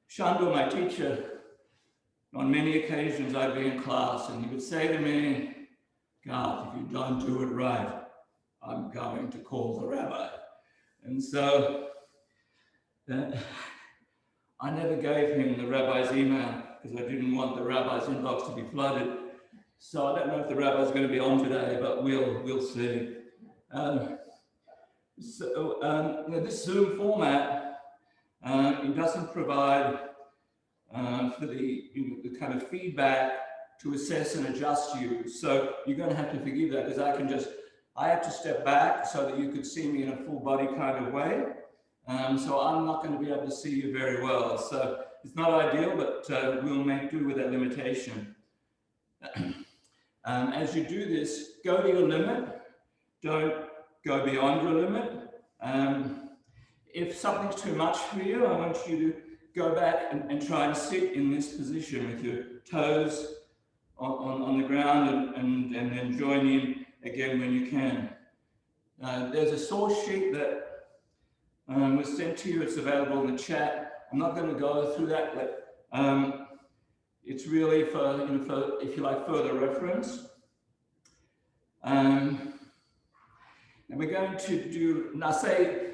Shandor, my teacher, on many occasions I'd be in class and he would say to me, Garth, if you don't do it right, I'm going to call the rabbi. And so I never gave him the rabbi's email because I didn't want the rabbi's inbox to be flooded. So I don't know if the rabbi's going to be on today, but we'll see. This Zoom format, it doesn't provide for the kind of feedback to assess and adjust you. So you're going to have to forgive that because I have to step back so that you could see me in a full body kind of way. So I'm not going to be able to see you very well. So it's not ideal, but we'll make do with that limitation. As you do this, go to your limit. Don't go beyond your limit. If something's too much for you, I want you to go back and try and sit in this position with your toes on the ground and then join in again when you can. There's a source sheet that was sent to you. It's available in the chat. I'm not going to go through that, but it's really for, if you like, further reference. And we're going to do Naseh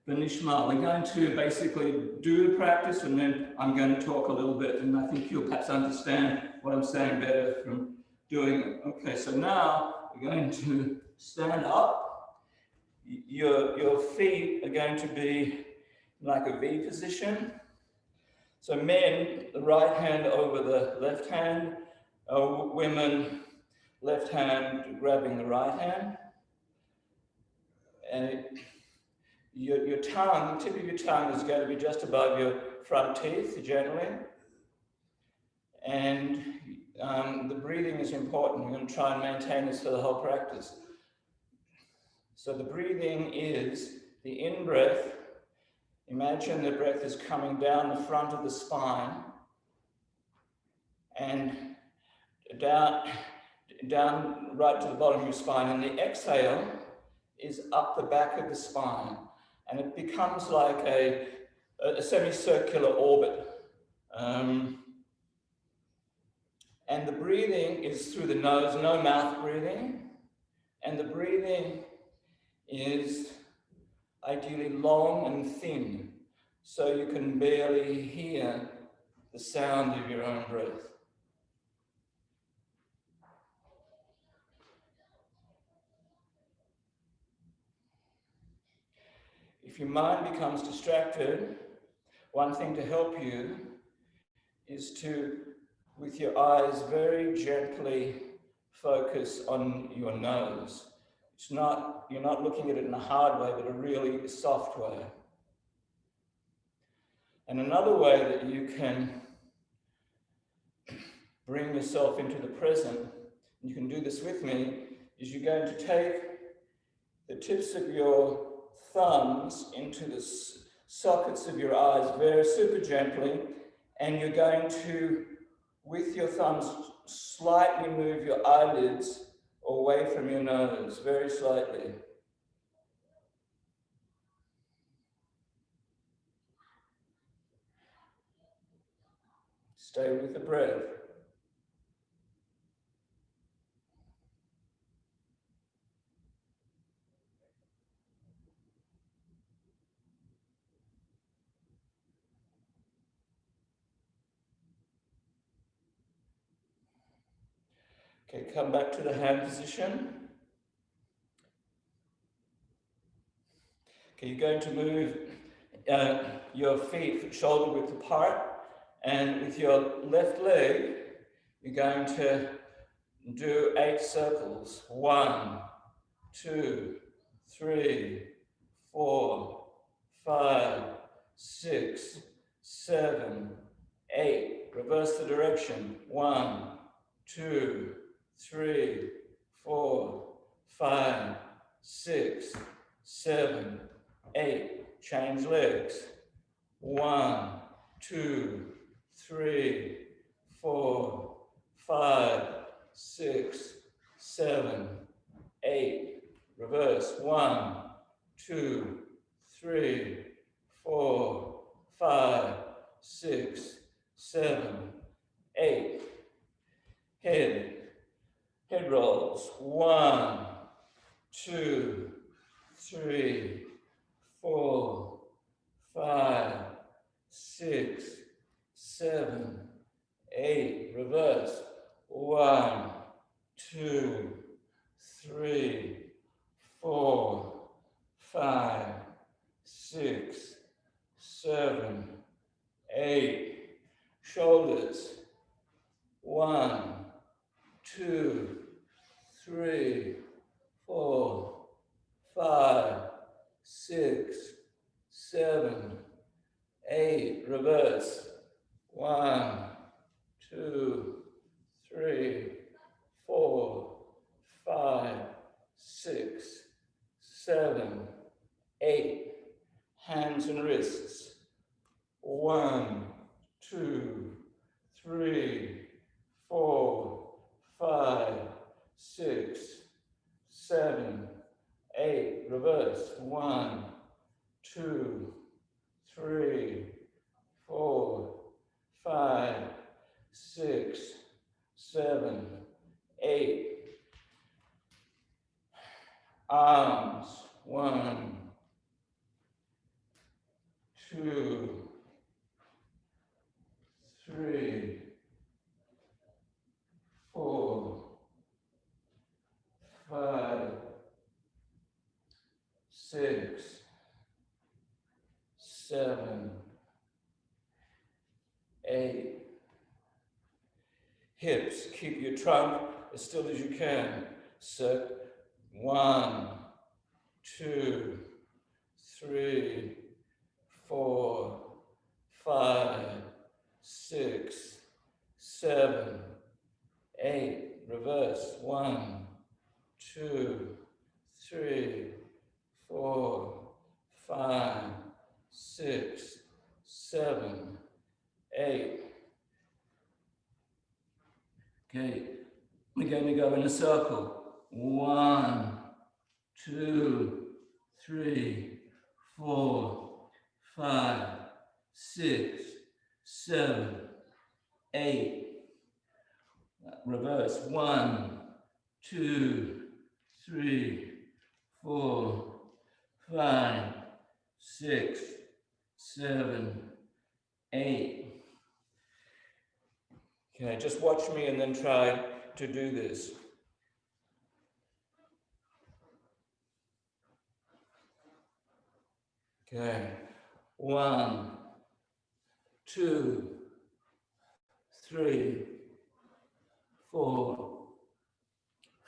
Benishma. We're going to basically do the practice, and then I'm going to talk a little bit, and I think you'll perhaps understand what I'm saying better from doing it. Okay, so now we're going to stand up. Your feet are going to be like a V position. So men, the right hand over the left hand. Women, left hand grabbing the right hand. And your tongue, tip of your tongue is going to be just above your front teeth, generally. And the breathing is important. We're going to try and maintain this for the whole practice. So the breathing is the in-breath. Imagine the breath is coming down the front of the spine and down right to the bottom of your spine. And the exhale is up the back of the spine. And it becomes like a semicircular orbit. And the breathing is through the nose, no mouth breathing. And the breathing is ideally long and thin, so you can barely hear the sound of your own breath. If your mind becomes distracted, one thing to help you is to, with your eyes, very gently focus on your nose. You're not looking at it in a hard way, but a really soft way. And another way that you can bring yourself into the present, and you can do this with me, is you're going to take the tips of your thumbs into the sockets of your eyes very super gently, and you're going to, with your thumbs, slightly move your eyelids away from your nose, very slightly. Stay with the breath. Okay, come back to the hand position. Okay, you're going to move your feet shoulder width apart, and with your left leg, you're going to do 8 circles. 1, 2, 3, 4, 5, 6, 7, 8. Reverse the direction. 1, 2, 3, 4, 5, 6, 7, 8. Change legs. 1, 2, 3, 4, 5, 6, 7, 8. Reverse. 1, 2, 3, 4, 7, 8. Head rolls. 1, 2, 3, 4, 5, 6, 7, 8. Reverse. 1, 2, 3, 4, 5, 6, 7, 8. Shoulders. 1, 2, 3, 4, 5, 6, 7, 8. Reverse. 1, 2, 3, 4, 5, 6, 7, 8. Hands and wrists. 1, 2, 3, 4, 5, 6, 7, 8. Reverse. 1, 2, 3, 4, 5, 6, 7, 8. Arms. 1, 2, 3, 4, 5, 6, 7, 8. Hips, keep your trunk as still as you can. So 1, 2, 3, 4, 5, 6, 7, 8. Reverse. 1, 2, 3, 4, 5, 6, 7, 8. Okay, we're going to go in a circle. 1, 2, 3, 4, 5, 6, 7, 8. Reverse. 1, 2, 3, 4, 5, 6, 7, 8. Okay, just watch me and then try to do this. Okay, 1, 2, 3, 4,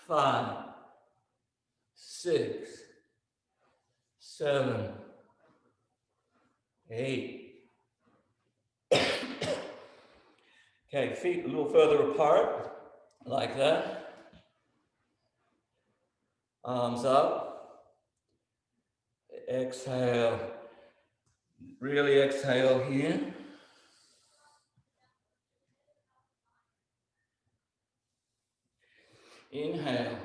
5, 6, 7, 8. Okay, feet a little further apart, like that. Arms up. Exhale. Really exhale here. Inhale.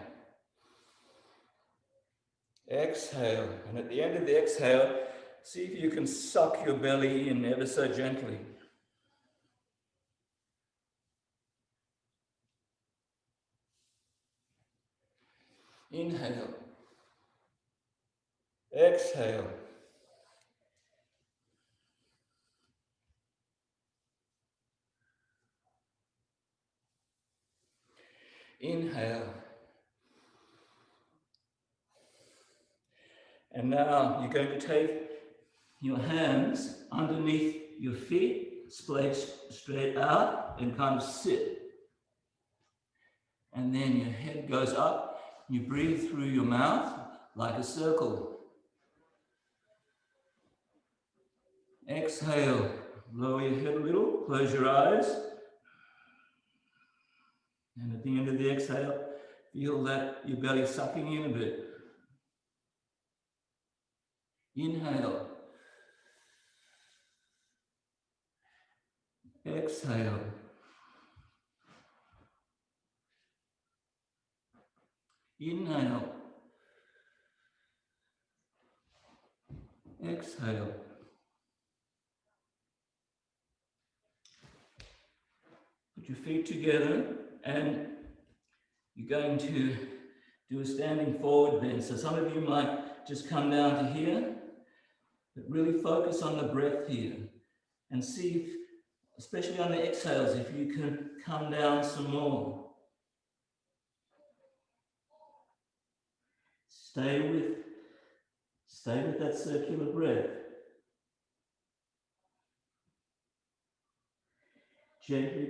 Exhale. And at the end of the exhale, see if you can suck your belly in ever so gently. Inhale. Exhale. Inhale. And now you're going to take your hands underneath your feet, straight out, and kind of sit. And then your head goes up. You breathe through your mouth like a circle. Exhale. Lower your head a little. Close your eyes. And at the end of the exhale, feel that your belly sucking in a bit. Inhale. Exhale. Inhale. Exhale. Put your feet together and you're going to do a standing forward bend. So some of you might just come down to here, but really focus on the breath here and see if, especially on the exhales, if you can come down some more. Stay with that circular breath. Gently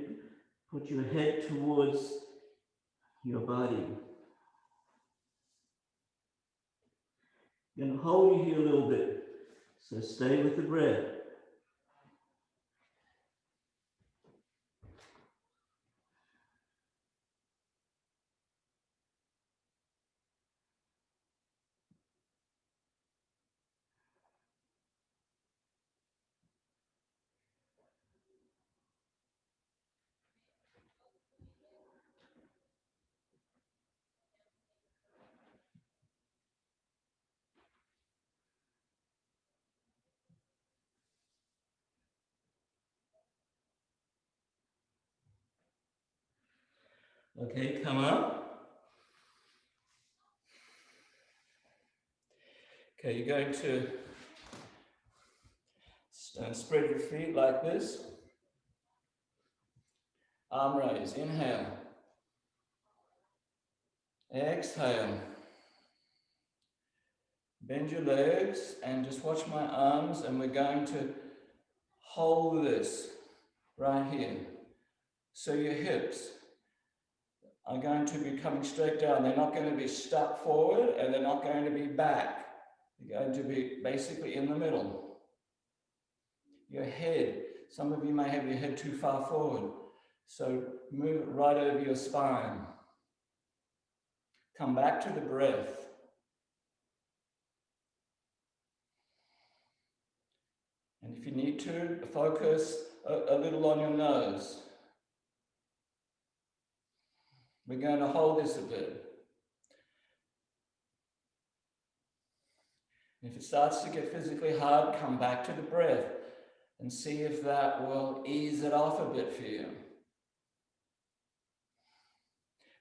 put your head towards your body. I'm going to hold you here a little bit, so stay with the breath. Okay, come up. Okay, you're going to spread your feet like this. Arm raise, inhale. Exhale. Bend your legs and just watch my arms, and we're going to hold this right here. So your hips are going to be coming straight down. They're not going to be stuck forward and they're not going to be back. They're going to be basically in the middle. Your head, some of you may have your head too far forward. So move it right over your spine. Come back to the breath. And if you need to, focus a little on your nose. We're going to hold this a bit. If it starts to get physically hard, come back to the breath and see if that will ease it off a bit for you.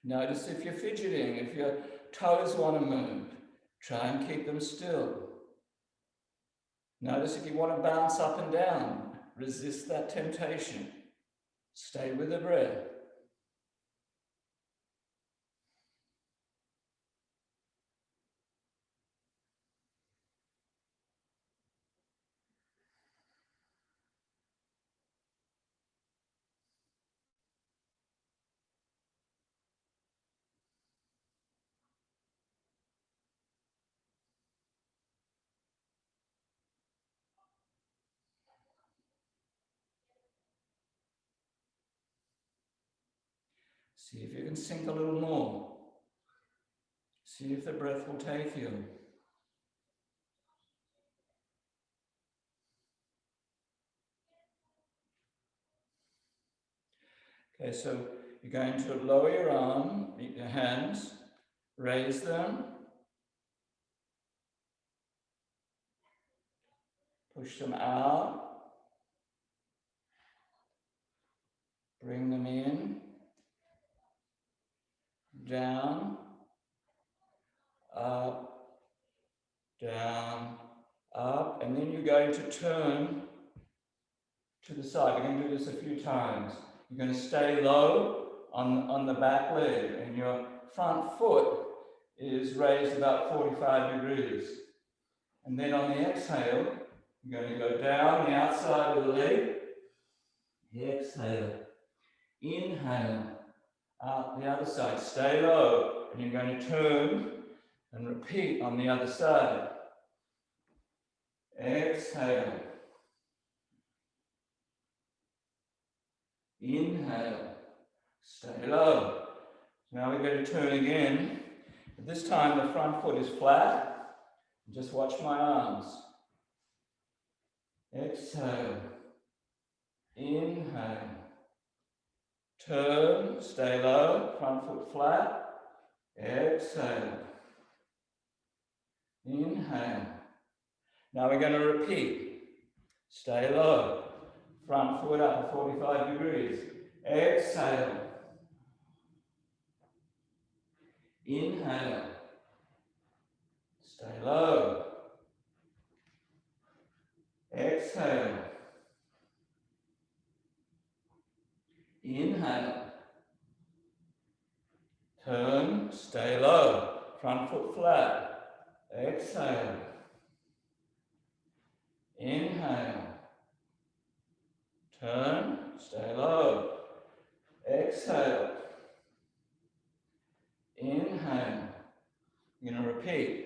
Notice if you're fidgeting, if your toes want to move, try and keep them still. Notice if you want to bounce up and down, resist that temptation. Stay with the breath. See if you can sink a little more. See if the breath will take you. Okay, so you're going to lower your hands, raise them, push them out, bring them in, down, up, down, up, and then you're going to turn to the side. You're going to do this a few times. You're going to stay low on the back leg, and your front foot is raised about 45 degrees. And then on the exhale, you're going to go down the outside of the leg. Exhale. Inhale. Out the other side. Stay low. And you're going to turn and repeat on the other side. Exhale. Inhale. Stay low. Now we're going to turn again. This time the front foot is flat. Just watch my arms. Exhale. Inhale. Turn, stay low, front foot flat. Exhale. Inhale. Now we're going to repeat. Stay low. Front foot up at 45 degrees. Exhale. Inhale. Stay low. Exhale. Inhale. Turn, stay low. Front foot flat. Exhale. Inhale. Turn, stay low. Exhale. Inhale. You're going to repeat.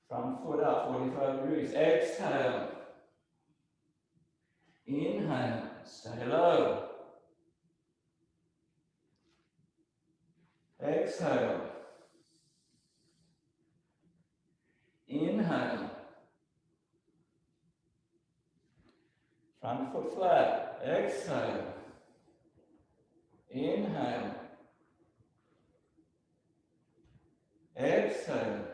Front foot up, 45 degrees. Exhale. Inhale. Stay low. Exhale. Inhale. Front foot flat. Exhale. Inhale. Exhale.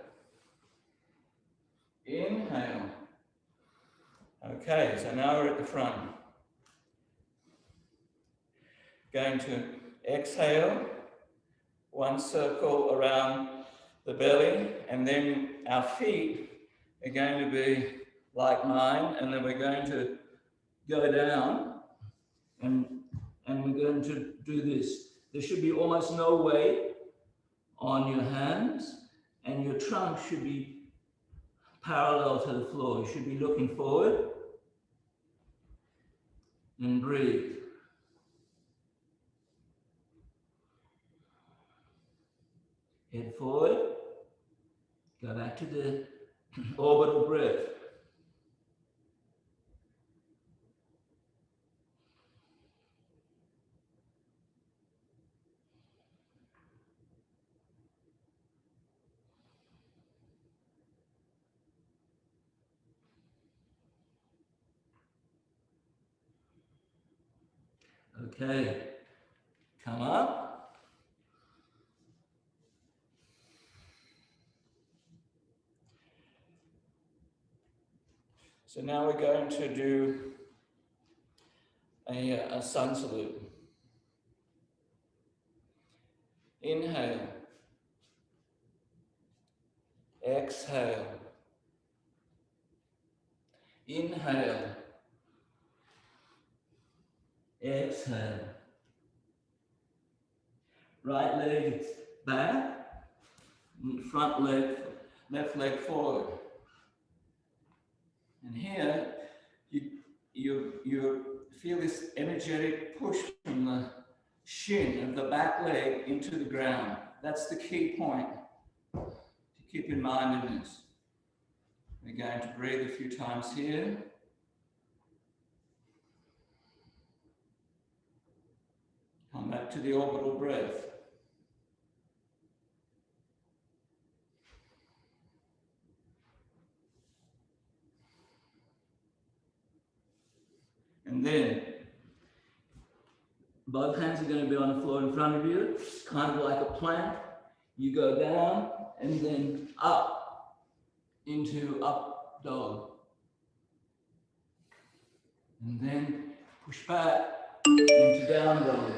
Inhale. Okay, so now we're at the front. Going to exhale, one circle around the belly, and then our feet are going to be like mine, and then we're going to go down, and we're going to do this. There should be almost no weight on your hands, and your trunk should be parallel to the floor. You should be looking forward, and breathe. Head forward, go back to the orbital breath. Okay, come up. So now we're going to do a sun salute. Inhale. Exhale. Inhale. Exhale. Right leg back, front leg, left leg forward. And here, you feel this energetic push from the shin of the back leg into the ground. That's the key point to keep in mind in this. We're going to breathe a few times here. Come back to the orbital breath. And then, both hands are going to be on the floor in front of you, kind of like a plank. You go down and then up into up dog. And then push back into down dog.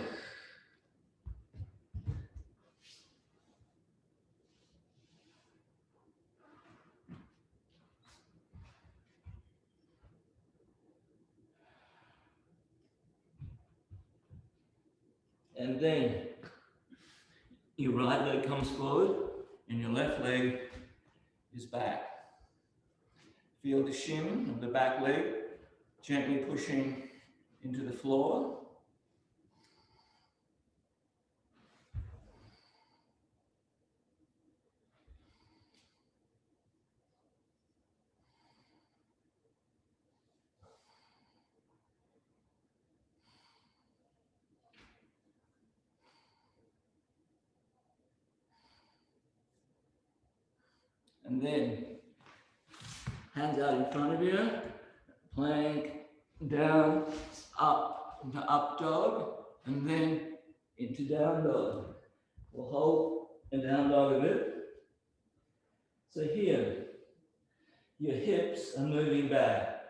And then your right leg comes forward and your left leg is back. Feel the shin of the back leg gently pushing into the floor. And then hands out in front of you, plank, down, up, into up dog, and then into down dog. We'll hold a down dog a bit. So here, your hips are moving back.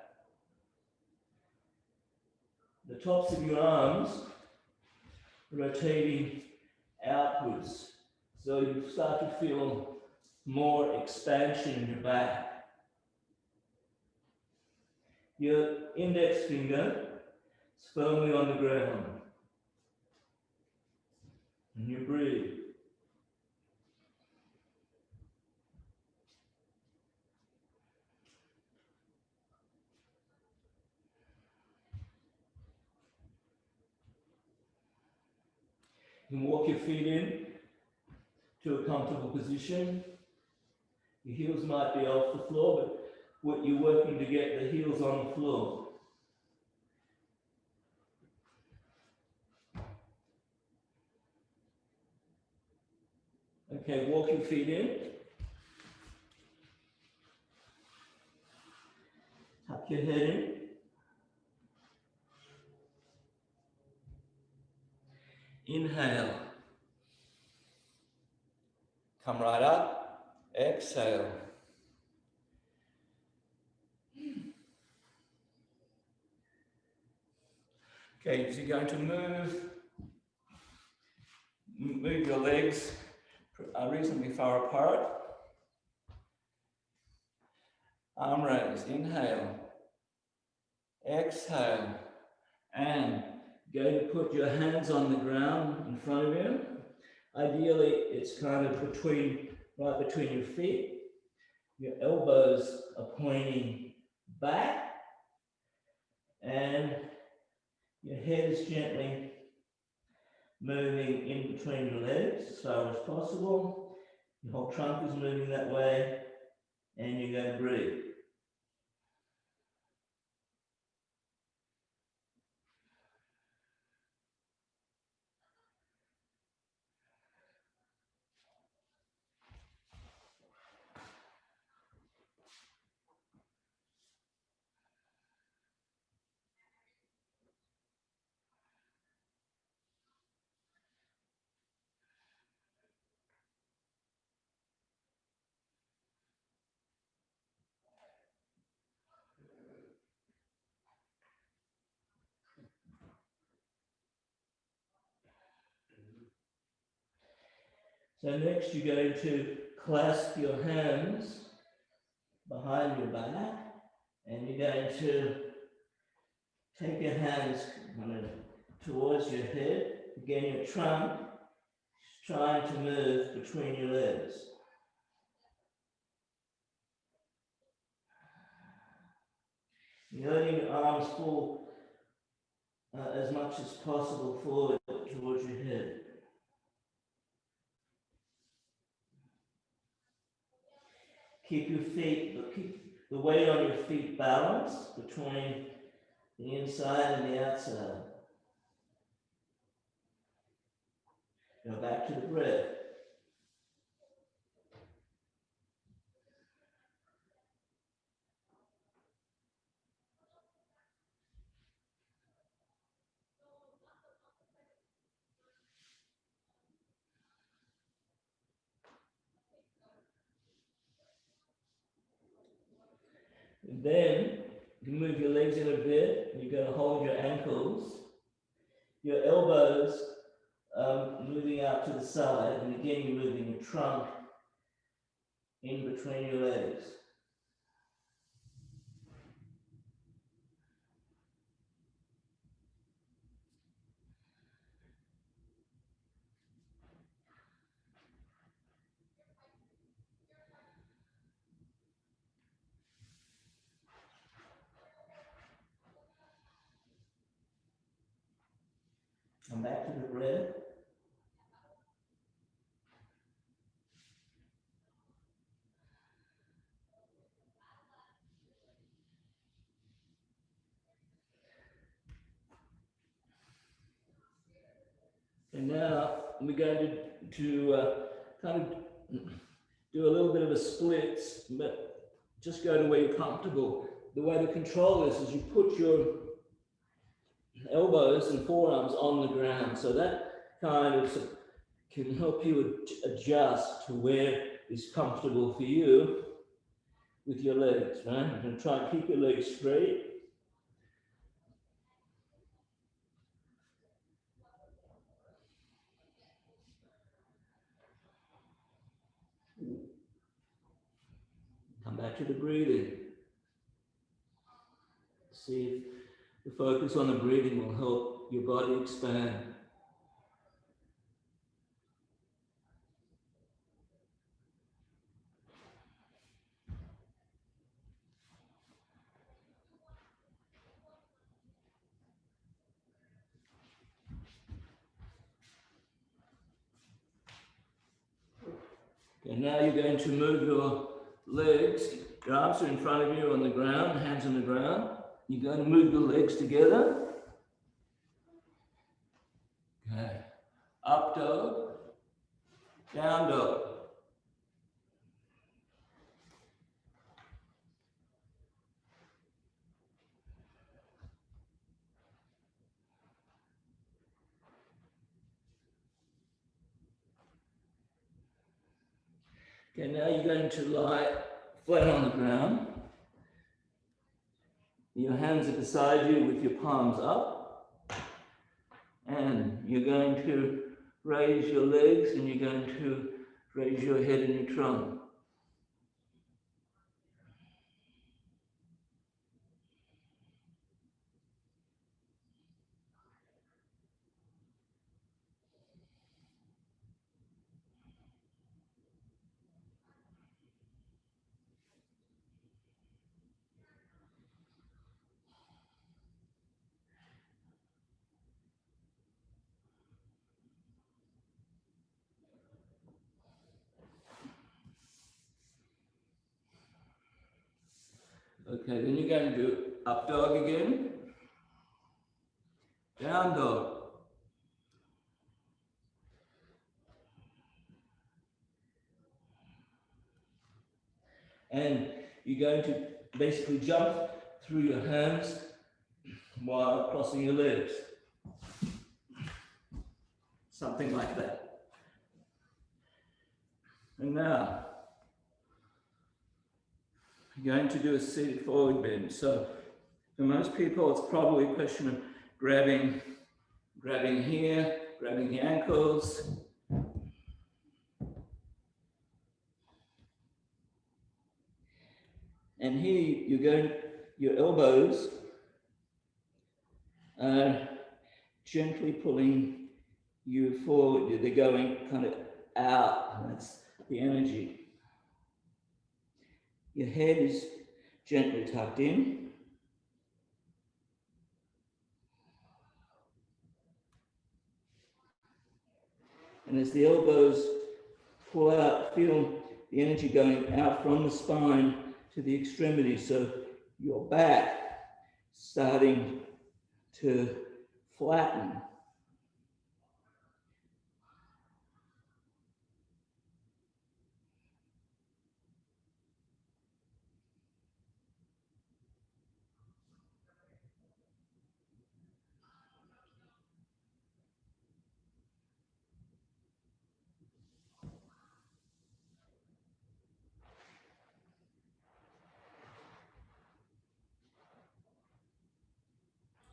The tops of your arms rotating outwards. So you start to feel more expansion in your back. Your index finger is firmly on the ground. And you breathe. You can walk your feet in to a comfortable position. Your heels might be off the floor, but what you're working to get the heels on the floor. Okay, walk your feet in. Tuck your head in. Inhale. Come right up. Exhale. Okay, so you're going to move your legs reasonably far apart. Arm raised. Inhale. Exhale. And going to put your hands on the ground in front of you. Ideally, it's kind of right between your feet. Your elbows are pointing back, and your head is gently moving in between your legs as far as possible. Your whole trunk is moving that way, and you're going to breathe. So next you're going to clasp your hands behind your back, and you're going to take your hands towards your head. Again, your trunk is trying to move between your legs. You're letting your arms fall as much as possible forward towards your head. Keep the weight on your feet balanced between the inside and the outside. Go back to the breath. And then you move your legs in a bit. You're going to hold your ankles. Your elbows moving out to the side, and again you're moving your trunk in between your legs. Come back to the breath. And now we're going to kind of do a little bit of a split, but just go to where you're comfortable. The way to control this is you put your elbows and forearms on the ground. So that kind of can help you adjust to where is comfortable for you with your legs, right? You're going to try and keep your legs straight. to the breathing. See if the focus on the breathing will help your body expand. Okay, now you're going to move your legs. Your arms are in front of you on the ground, hands on the ground. You're going to move your legs together. Okay. Up dog, down dog. Okay, now you're going to lie flat on the ground. Your hands are beside you with your palms up. And you're going to raise your legs and you're going to raise your head and your trunk. Okay, then you're going to do up dog again, down dog. And you're going to basically jump through your hands while crossing your legs. Something like that. And now, you're going to do a seated forward bend. So for most people, it's probably a question of grabbing here, grabbing the ankles. And here you're going, your elbows are gently pulling you forward. They're going kind of out. That's the energy. Your head is gently tucked in. And as the elbows pull out, feel the energy going out from the spine to the extremities. So your back starting to flatten.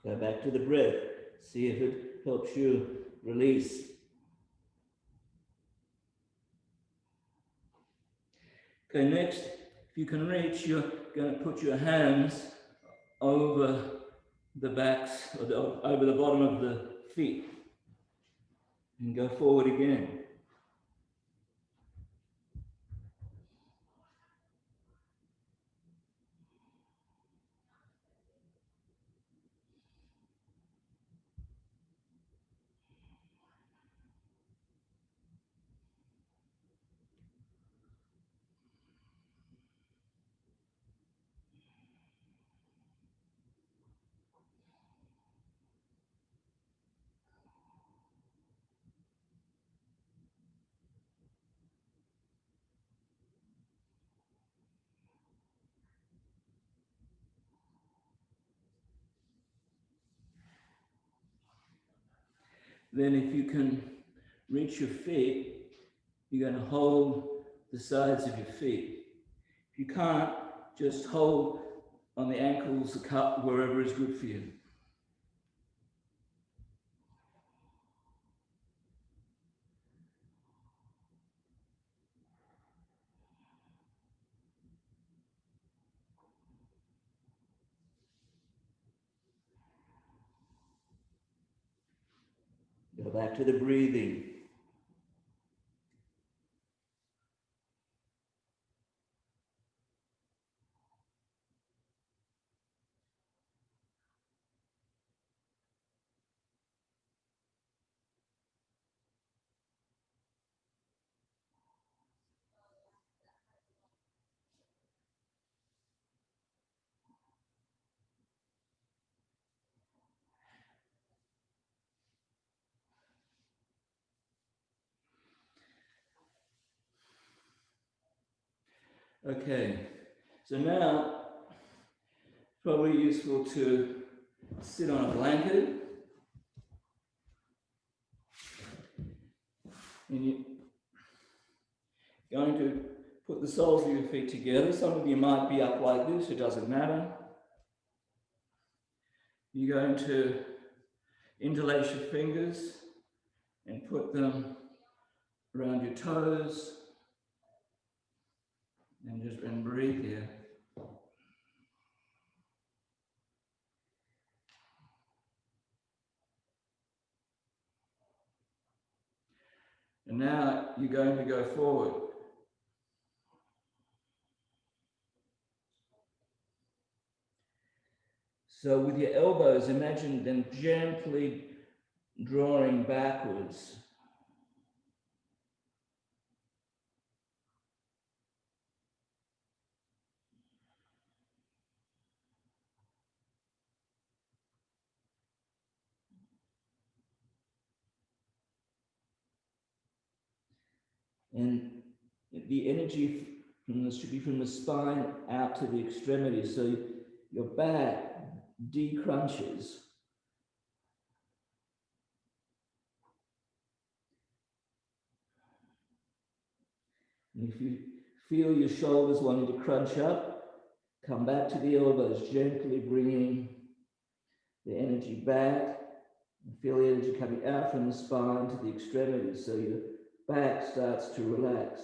Go back to the breath. See if it helps you release. Okay, next, if you can reach, you're going to put your hands over the backs, or over the bottom of the feet. And go forward again. Then if you can reach your feet, you're going to hold the sides of your feet. If you can't, just hold on the ankles, the cup, wherever is good for you. back to the breathing. Okay, so now it's probably useful to sit on a blanket, and you're going to put the soles of your feet together. Some of you might be up like this, it doesn't matter. You're going to interlace your fingers and put them around your toes, and breathe here. And now you're going to go forward. So with your elbows, imagine them gently drawing backwards. And the energy should be from the spine out to the extremities. So your back decrunches. And if you feel your shoulders wanting to crunch up, come back to the elbows, gently bringing the energy back. And feel the energy coming out from the spine to the extremities, so your back starts to relax.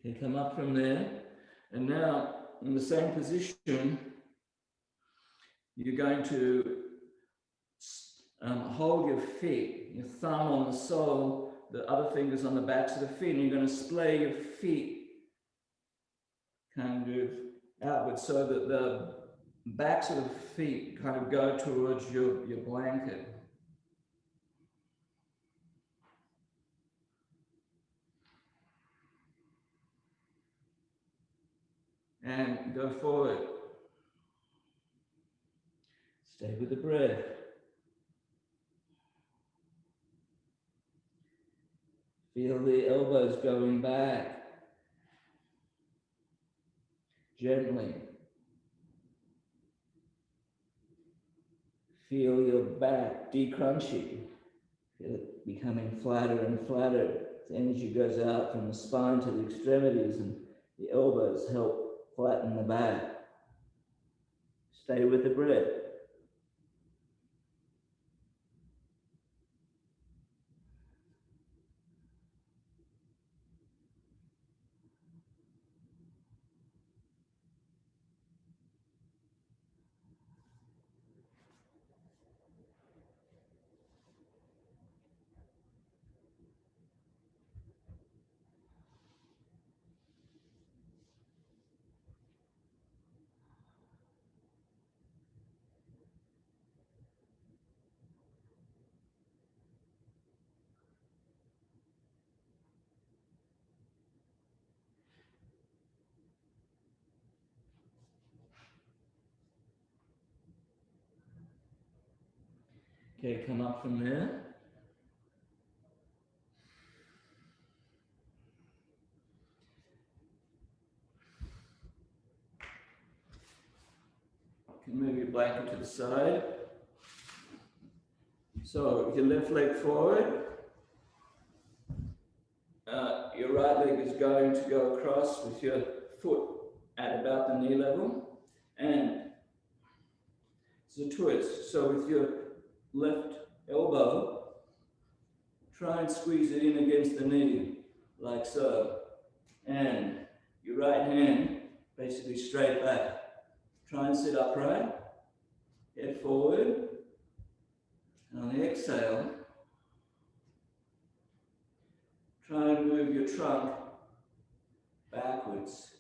Okay, come up from there. And now, in the same position, you're going to hold your feet, your thumb on the sole, the other fingers on the backs of the feet, and you're going to splay your feet kind of outwards so that the backs of the feet kind of go towards your blanket. And go forward. Stay with the breath. Feel the elbows going back gently. Feel your back decrunching. Feel it becoming flatter and flatter. The energy goes out from the spine to the extremities, and the elbows help flatten the back. Stay with the breath. Okay, come up from there. You can move your blanket to the side. So your left leg forward. Your right leg is going to go across with your foot at about the knee level, and it's a twist. So with your left elbow, try and squeeze it in against the knee, like so. And your right hand basically straight back. Try and sit upright, head forward, and on the exhale, try and move your trunk backwards.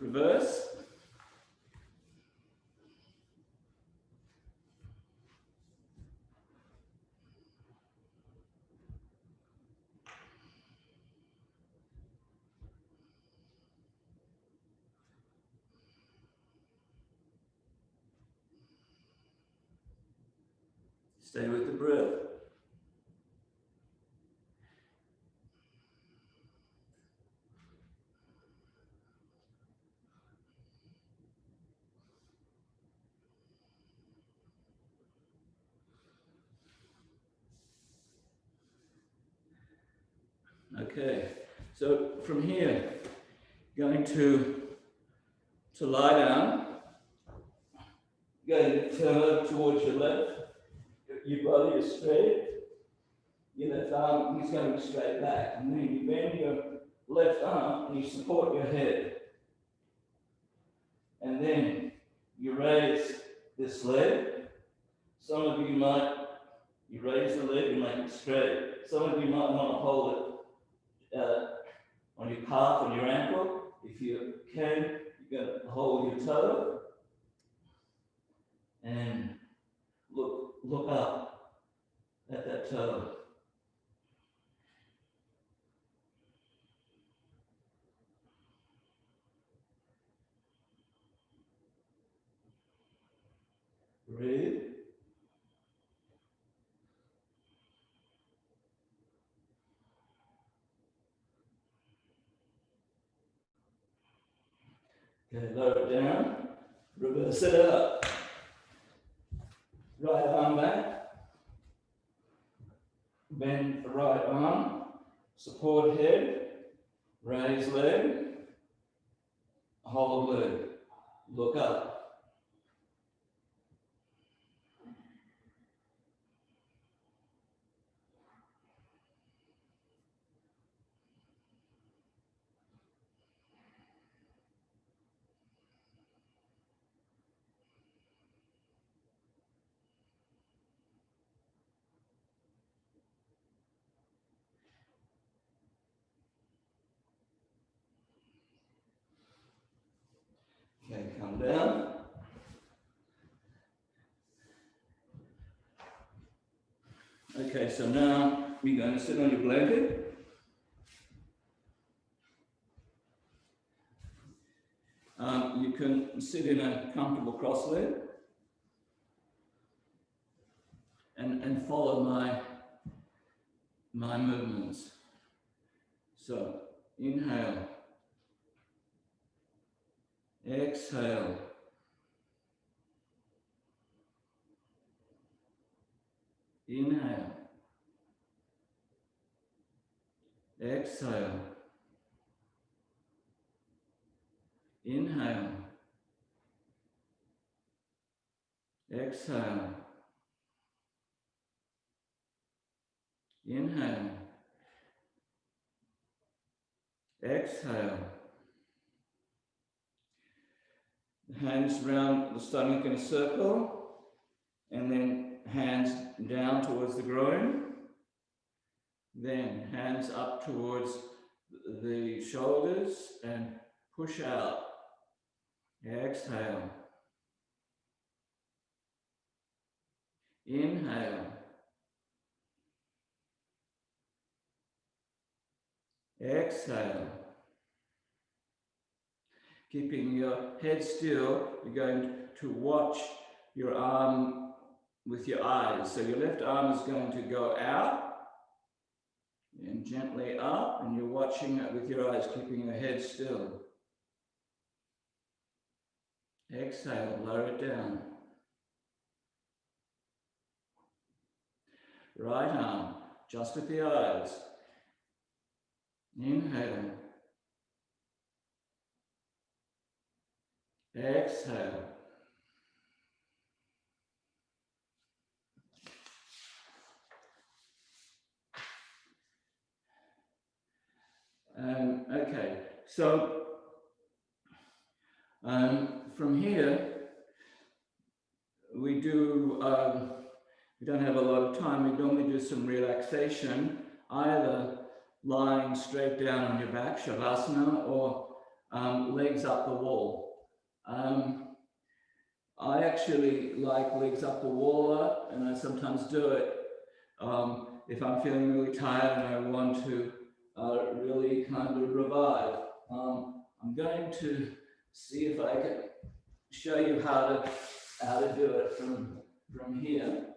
Reverse. Stay with the breath. Okay, so from here, going to lie down, going to turn over towards your left, your body is straight, your left arm is going straight back, and then you bend your left arm and you support your head. And then you raise this leg. Some of you raise the leg and make it straight. Some of you might want to hold it on your calf, on your ankle. If you can, you're going to hold your toe and look up at that toe. Breathe. Okay, lower it down. Reverse it up. Right arm back. Bend the right arm. Support head. Raise leg. Hold leg. Look up. Okay, come down. Okay, so now you're going to sit on your blanket. You can sit in a comfortable cross leg and follow my movements. So inhale, exhale, inhale, exhale, inhale, exhale, inhale, exhale. Hands round the stomach in a circle, and then hands down towards the groin, then hands up towards the shoulders and push out. Exhale. Inhale. Exhale. Keeping your head still, you're going to watch your arm with your eyes. So your left arm is going to go out and gently up, and you're watching it with your eyes, keeping your head still. Exhale, lower it down. Right arm, just with the eyes. Inhale. Exhale. Okay, so from here, we don't have a lot of time. We normally do some relaxation, either lying straight down on your back, Shavasana, or legs up the wall. I actually like legs up the wall, and I sometimes do it if I'm feeling really tired and I want to really kind of revive. I'm going to see if I can show you how to do it from here.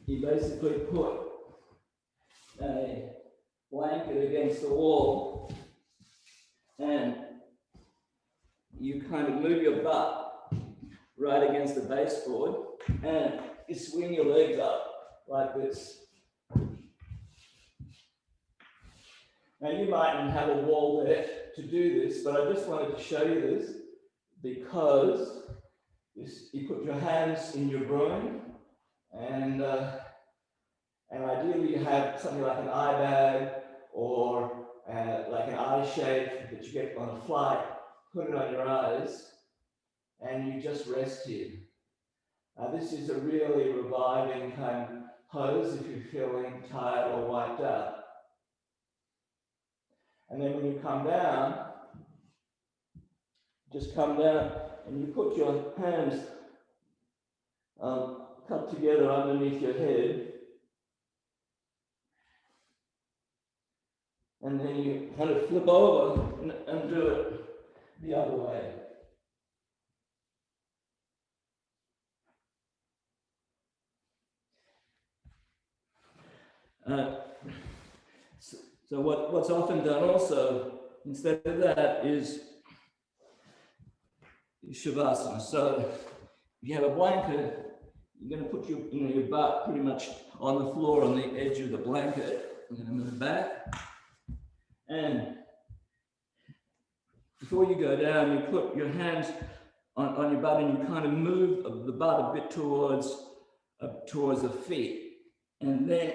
You basically put a blanket against the wall and you kind of move your butt right against the baseboard and you swing your legs up like this. Now you mightn't have a wall there to do this, but I just wanted to show you this because you put your hands in your groin and ideally you have something like an eye bag or like an eye shade that you get on a flight, put it on your eyes, and you just rest here. This is a really reviving kind of pose if you're feeling tired or wiped out. And then when you come down, just come down and you put your hands cupped together underneath your head. And then you kind of flip over and do it the other way. So what's often done also, instead of that, is Shavasana. So if you have a blanket, you're going to put your butt pretty much on the floor on the edge of the blanket. I'm going to move back. And before you go down, you put your hands on your butt and you kind of move the butt a bit towards the feet. And then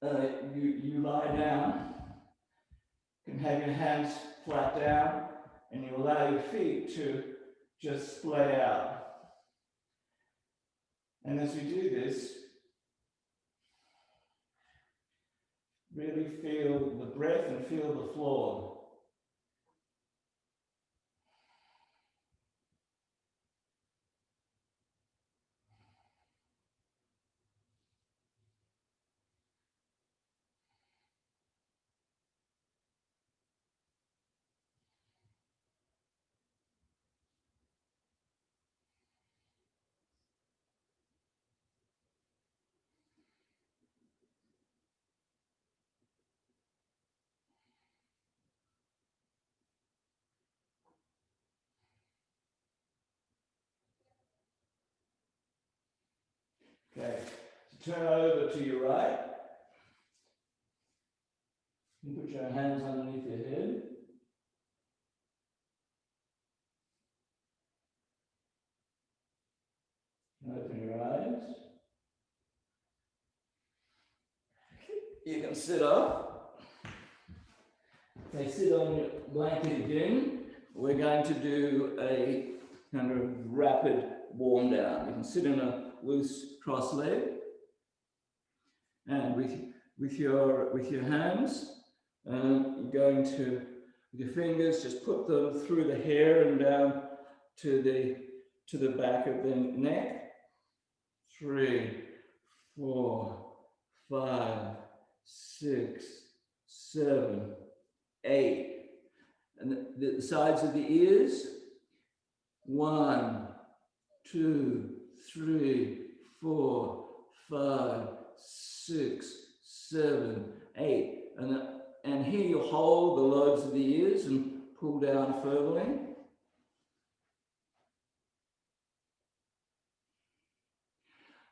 you lie down, you can have your hands flat down, and you allow your feet to just splay out. And as we do this, really feel the breath and feel the floor. Okay, so turn over to your right. You put your hands underneath your head. Open your eyes. You can sit up. Okay, sit on your blanket again. We're going to do a kind of rapid warm down. You can sit in a loose cross leg, and with your hands, you're going to, with your fingers, just put them through the hair and down to the back of the neck. 3, 4, 5, 6. 6, 7, 8. And the sides of the ears. 1, 2, 3, 4, 5, 6, 7, 8. And here you hold the lobes of the ears and pull down firmly.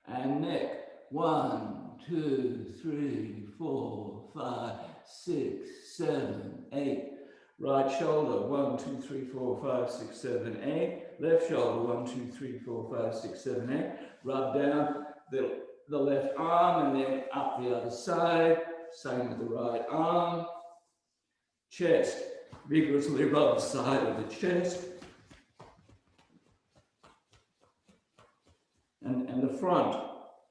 And neck. 1, 2, 3, 4, 5, 6, 7, 8. Right shoulder. 1, 2, 3, 4, 5, 6, 7, 8. Left shoulder. 1, 2, 3, 4, 5, 6, 7, 8. Rub down the left arm and then up the other side. Same with the right arm. Chest. Vigorously rub the side of the chest. And the front.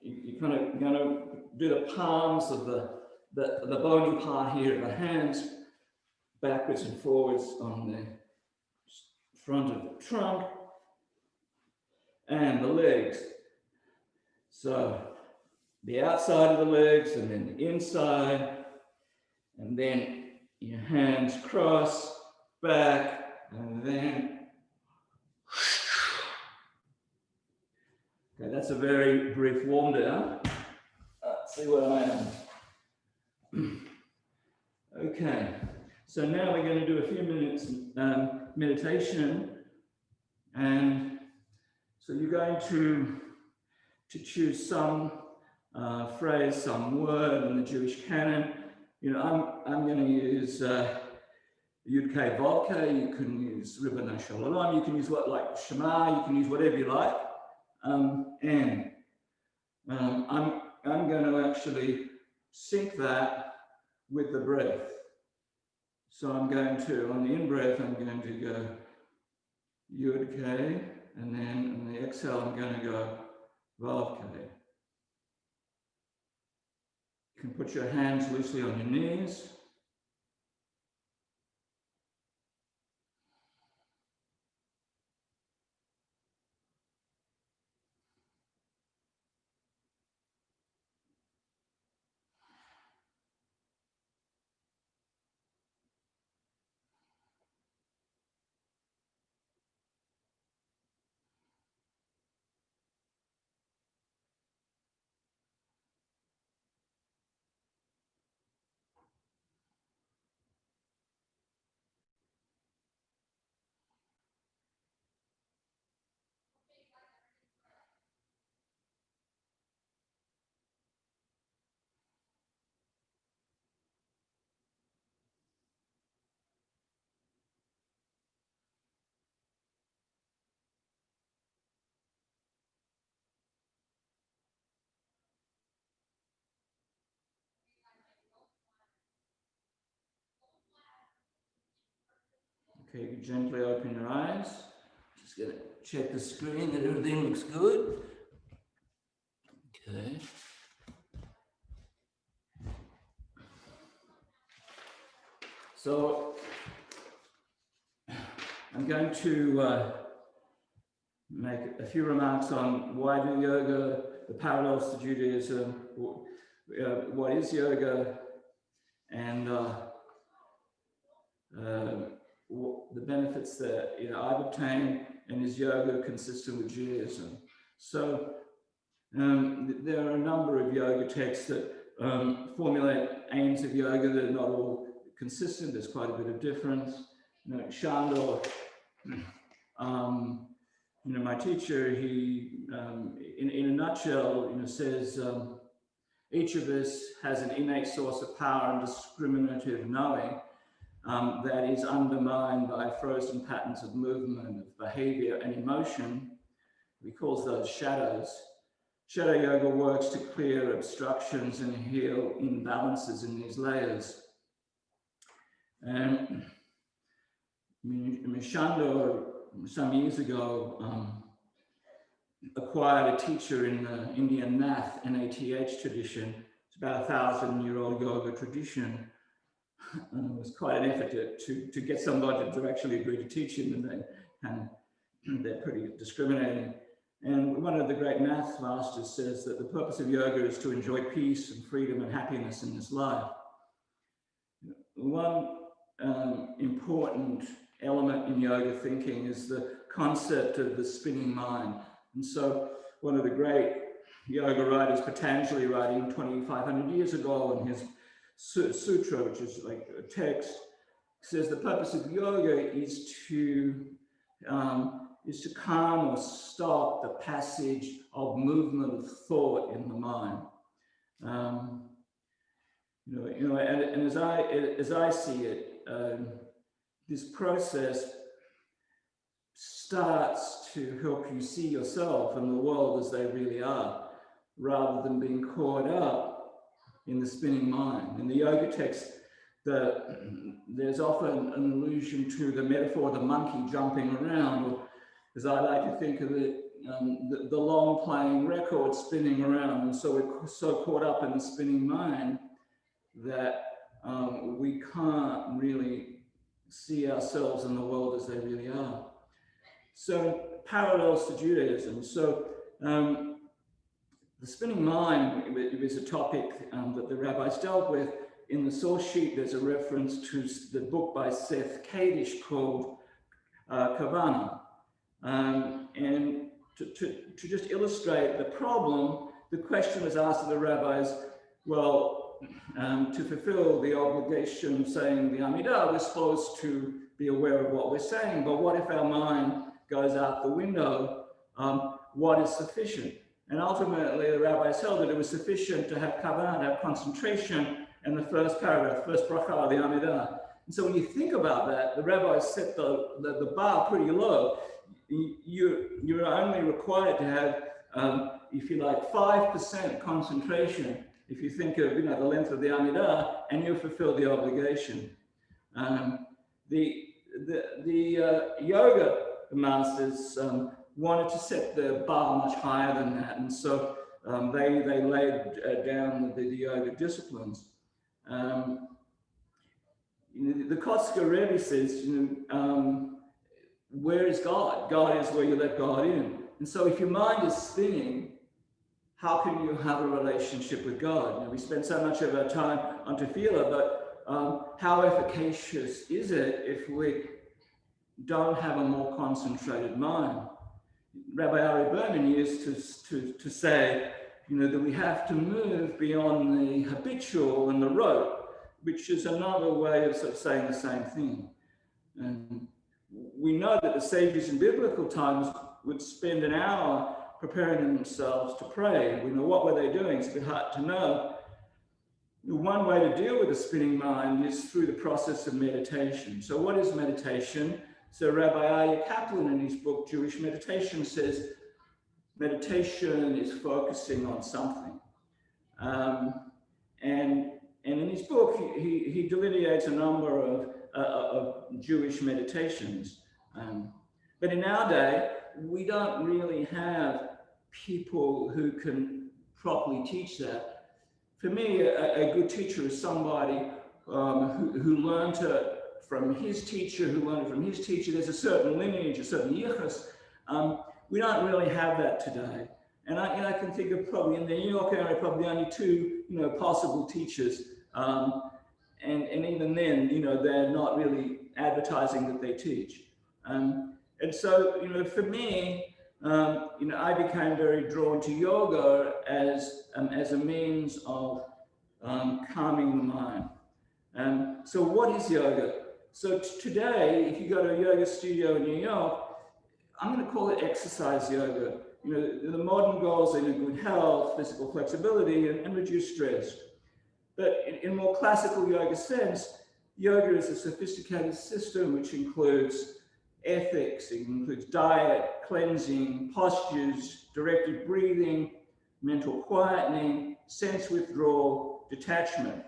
You're kind of going to do the palms of the bony part here of the hands backwards and forwards on the front of the trunk and the legs. So the outside of the legs and then the inside, and then your hands cross back and then. Okay, that's a very brief warm down. Let's see where I am. Okay, so now we're going to do a few minutes meditation, and so you're going to choose some phrase, some word in the Jewish canon. You know, I'm going to use Yud Kei Vav Kei. You can use Ribbon Shalom. You can use what like Shema. You can use whatever you like. And I'm going to actually sync that with the breath. So I'm going to, on the in-breath, I'm going to go Yud Kei, and then on the exhale, I'm going to go Vav Kei. You can put your hands loosely on your knees. Okay, you can gently open your eyes. Just going to check the screen that everything looks good. Okay. So I'm going to make a few remarks on why do yoga, the parallels to Judaism, what is yoga, and the benefits that I've obtained, and is yoga consistent with Judaism. So there are a number of yoga texts that formulate aims of yoga that are not all consistent. There's quite a bit of difference. Shandor, my teacher, he, in a nutshell, says each of us has an innate source of power and discriminative knowing that is undermined by frozen patterns of movement, of behavior and emotion. He calls those shadows. Shadow yoga works to clear obstructions and heal imbalances in these layers. And Shandor, some years ago, acquired a teacher in the Indian Nath, NATH tradition. It's about 1,000-year-old yoga tradition. And it was quite an effort to get somebody to actually agree to teach him, and they're pretty discriminating. And one of the great Nath masters says that the purpose of yoga is to enjoy peace and freedom and happiness in this life. one important element in yoga thinking is the concept of the spinning mind. And so one of the great yoga writers, Patanjali, writing 2,500 years ago in his sutra, which is like a text, says the purpose of yoga is to calm or stop the passage of movement of thought in the mind. And as I see it, this process starts to help you see yourself and the world as they really are, rather than being caught up in the spinning mind. In the yoga text, there's often an allusion to the metaphor of the monkey jumping around, or as I like to think of it, the long playing record spinning around. And so we're so caught up in the spinning mind that we can't really see ourselves and the world as they really are. So parallels to Judaism. So the spinning mind is a topic that the rabbis dealt with. In the source sheet, there's a reference to the book by Seth Kadish called Kavana. And to just illustrate the problem, the question was asked of the rabbis, well, to fulfill the obligation of saying the Amidah, we're supposed to be aware of what we're saying, but what if our mind goes out the window? What is sufficient? And ultimately, the rabbis held that it was sufficient to have kavanah, to have concentration in the first paragraph, first bracha of the Amidah. And so when you think about that, the rabbis set the bar pretty low. You're only required to have, if you like, 5% concentration. If you think of, the length of the Amidah, and you fulfill the obligation. The yoga masters wanted to set the bar much higher than that, and so they laid down the yoga disciplines. The Kotzker Rebbe says, where is God? God is where you let God in. And so if your mind is spinning, how can you have a relationship with God? We spend so much of our time on tefillah, but how efficacious is it if we don't have a more concentrated mind? Rabbi Ari Berman used to say, that we have to move beyond the habitual and the rote, which is another way of sort of saying the same thing. And we know that the sages in biblical times would spend an hour preparing themselves to pray. We know what were they doing. It's a bit hard to know. One way to deal with a spinning mind is through the process of meditation. So what is meditation? So Rabbi Aryeh Kaplan in his book, Jewish Meditation, says meditation is focusing on something. And in his book, he delineates a number of Jewish meditations. But in our day, we don't really have people who can properly teach that. For me, a good teacher is somebody who learned it from his teacher, who learned it from his teacher. There's a certain lineage, a certain yichus. We don't really have that today. And I can think of probably in the New York area, probably only two, possible teachers. And even then, they're not really advertising that they teach. And so, for me, I became very drawn to yoga as a means of calming the mind. So what is yoga? So today, if you go to a yoga studio in New York, I'm going to call it exercise yoga. The modern goals are good health, physical flexibility, and reduced stress. But in more classical yoga sense, yoga is a sophisticated system which includes ethics, it includes diet, cleansing, postures, directed breathing, mental quietening, sense withdrawal, detachment.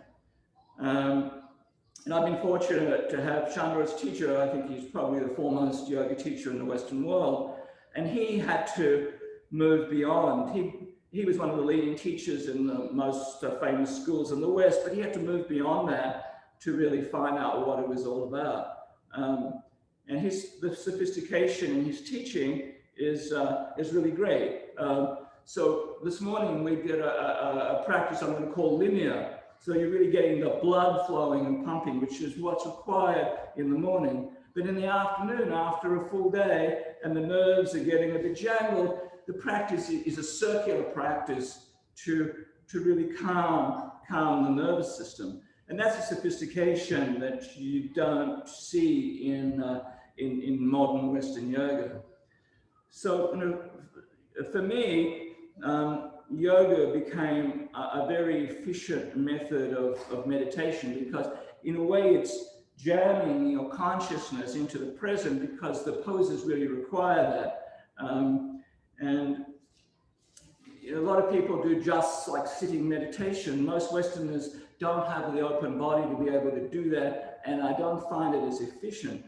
And I've been fortunate to have Chandra as teacher. I think he's probably the foremost yoga teacher in the Western world. And he had to move beyond. He was one of the leading teachers in the most famous schools in the West, but he had to move beyond that to really find out what it was all about. And the sophistication in his teaching is really great. So this morning we did a practice I'm going to call linear. So you're really getting the blood flowing and pumping, which is what's required in the morning. But in the afternoon, after a full day, and the nerves are getting a bit jangled, the practice is a circular practice to really calm the nervous system. And that's a sophistication that you don't see in modern Western yoga. So, for me, yoga became a very efficient method of meditation, because in a way it's jamming your consciousness into the present, because the poses really require that. And a lot of people do just like sitting meditation. Most Westerners don't have the open body to be able to do that, and I don't find it as efficient.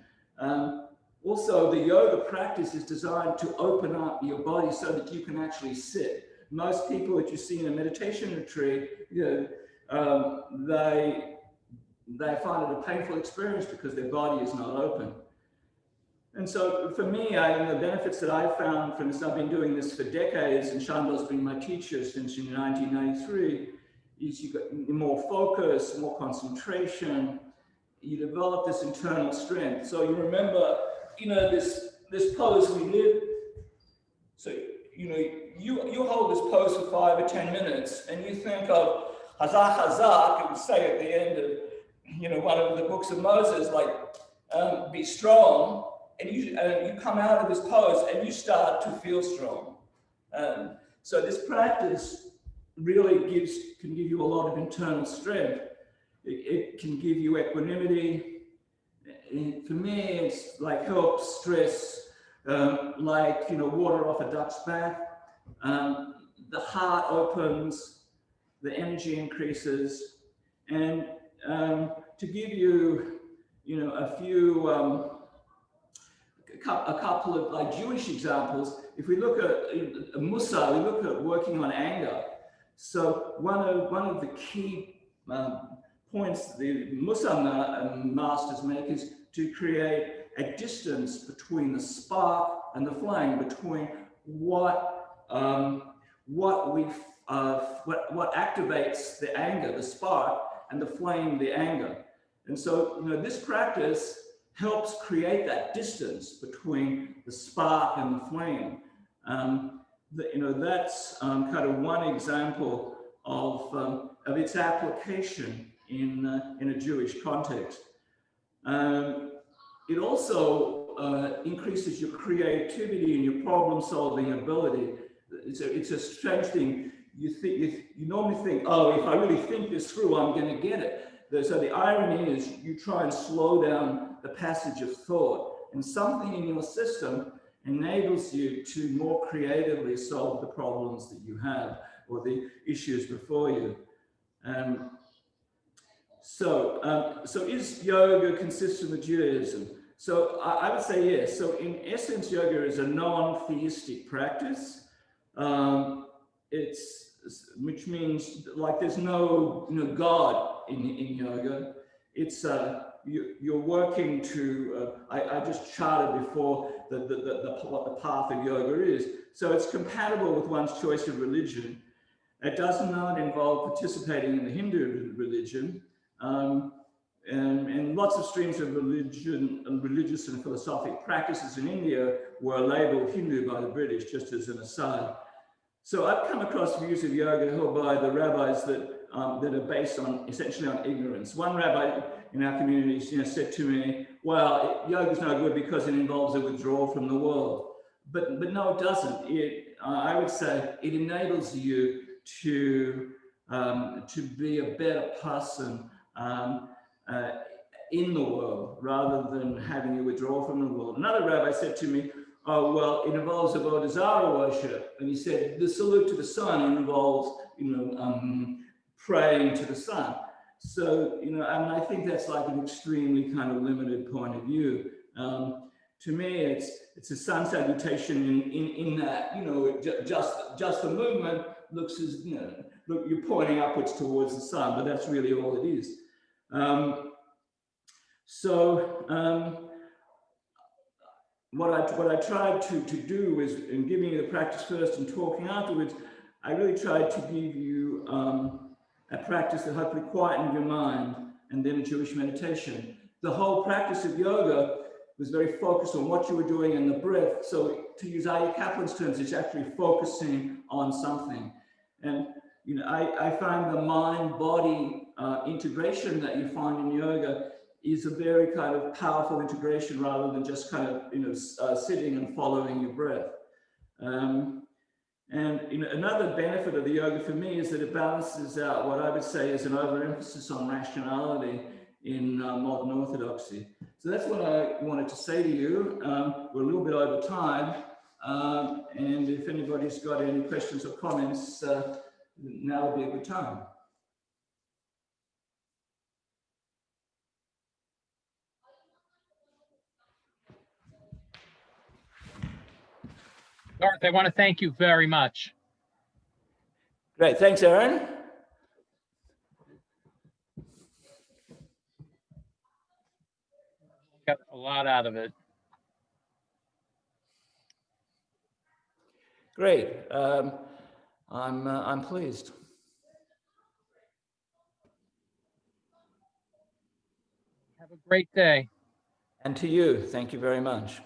Also, the yoga practice is designed to open up your body so that you can actually sit. Most people that you see in a meditation retreat, they find it a painful experience because their body is not open. And so for me, the benefits that I've found from this, I've been doing this for decades, and Chandler's been my teacher since 1993, is you got more focus, more concentration, you develop this internal strength. So you remember, this pose we did. So, you hold this pose for 5 or 10 minutes, and you think of Hazak Hazak, it would say at the end of, one of the books of Moses, like, be strong. And you come out of this pose and you start to feel strong. So this practice really can give you a lot of internal strength. It can give you equanimity. For me, it's like helps stress, like water off a duck's back. The heart opens, the energy increases, and to give you, a few. A couple of like Jewish examples. If we look at Musa, we look at working on anger. So one of the key points the Musa masters make is to create a distance between the spark and the flame, between what activates the anger, the spark, and the flame, the anger. And so this practice helps create that distance between the spark and the flame. That's kind of one example of its application in a Jewish context. It also increases your creativity and your problem-solving ability. It's a strange thing. You normally think, oh, if I really think this through, I'm going to get it. So the irony is you try and slow down the passage of thought, and something in your system enables you to more creatively solve the problems that you have or the issues before you. So is yoga consistent with Judaism? So I would say yes. So in essence, yoga is a non-theistic practice. Which means like there's no God in yoga. It's you're working to. I just charted before what the path of yoga is. So it's compatible with one's choice of religion. It does not involve participating in the Hindu religion, and lots of streams of religion and religious and philosophic practices in India were labeled Hindu by the British, just as an aside. So I've come across views of yoga held by the rabbis that are based essentially on ignorance. One rabbi in our communities, said to me, "Well, yoga is no good because it involves a withdrawal from the world." But no, it doesn't. I would say it enables you to be a better person in the world rather than having a withdrawal from the world. Another rabbi said to me, "Oh, well, it involves Avodah Zarah worship." And he said, the salute to the sun involves, praying to the sun. So, I think that's like an extremely kind of limited point of view. To me, it's a sun salutation in that, just the movement looks as, look, you're pointing upwards towards the sun, but that's really all it is. What I tried to do is, in giving you the practice first and talking afterwards, I really tried to give you a practice that hopefully quietened your mind, and then a Jewish meditation. The whole practice of yoga was very focused on what you were doing in the breath. So to use Aya Kaplan's terms, it's actually focusing on something. And you know, I find the mind-body integration that you find in yoga is a very kind of powerful integration rather than just kind of, you know, sitting and following your breath. And you know, another benefit of the yoga for me is that it balances out what I would say is an overemphasis on rationality in modern orthodoxy. So that's what I wanted to say to you. We're a little bit over time. And if anybody's got any questions or comments, now would be a good time. Garth, I want to thank you very much. Great, thanks, Aaron. Got a lot out of it. Great, I'm pleased. Have a great day. And to you, thank you very much.